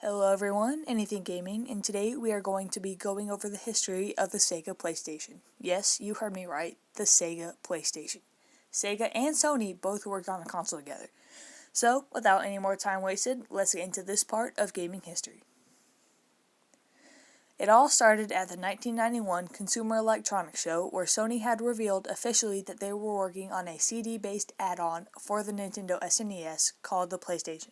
Hello everyone, Anything Gaming, and today we are going to be going over the history of the Sega Playstation. Yes, you heard me right, the Sega Playstation. Sega and Sony both worked on the console together. So, without any more time wasted, let's get into this part of gaming history. It all started at the 1991 Consumer Electronics Show, where Sony had revealed officially that they were working on a CD-based add-on for the Nintendo SNES called the PlayStation.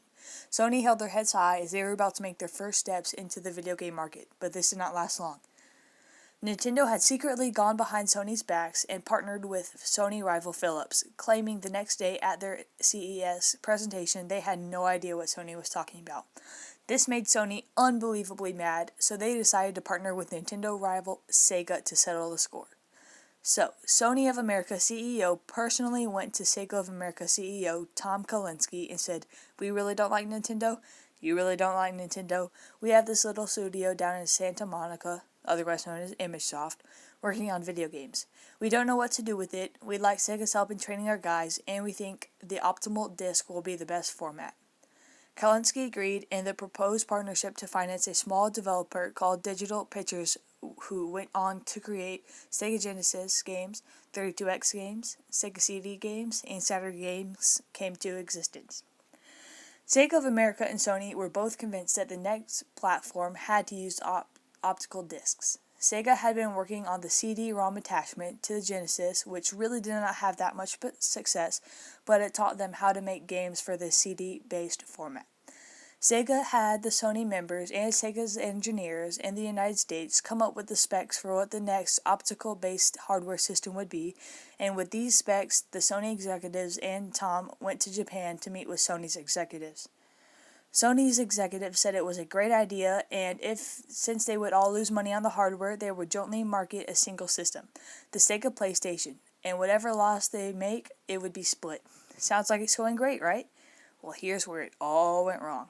Sony held their heads high as they were about to make their first steps into the video game market, but this did not last long. Nintendo had secretly gone behind Sony's backs and partnered with Sony rival Philips, claiming the next day at their CES presentation they had no idea what Sony was talking about. This made Sony unbelievably mad, so they decided to partner with Nintendo rival Sega to settle the score. So, Sony of America CEO personally went to Sega of America CEO Tom Kalinske and said, "We really don't like Nintendo? You really don't like Nintendo? We have this little studio down in Santa Monica, otherwise known as ImageSoft, working on video games. We don't know what to do with it, we'd like Sega's help in training our guys, and we think the optimal disc will be the best format." Kalinske agreed, and the proposed partnership to finance a small developer called Digital Pictures, who went on to create Sega Genesis games, 32X games, Sega CD games, and Saturn games, came to existence. Sega of America and Sony were both convinced that the next platform had to use optical discs. Sega had been working on the CD-ROM attachment to the Genesis, which really did not have that much success, but it taught them how to make games for the CD-based format. Sega had the Sony members and Sega's engineers in the United States come up with the specs for what the next optical-based hardware system would be, and with these specs, the Sony executives and Tom went to Japan to meet with Sony's executives. Sony's executives said it was a great idea, and since they would all lose money on the hardware, they would jointly market a single system, the Sega Playstation, and whatever loss they make, it would be split. Sounds like it's going great, right? Well, here's where it all went wrong.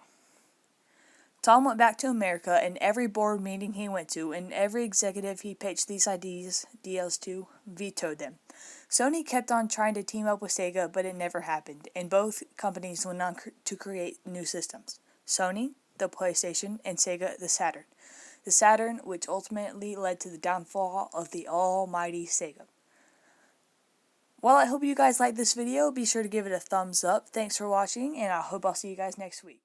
Tom went back to America, and every board meeting he went to, and every executive he pitched these ideas to, vetoed them. Sony kept on trying to team up with Sega, but it never happened, and both companies went on to create new systems. Sony, the PlayStation, and Sega, the Saturn. The Saturn, which ultimately led to the downfall of the almighty Sega. Well, I hope you guys liked this video. Be sure to give it a thumbs up. Thanks for watching, and I hope I'll see you guys next week.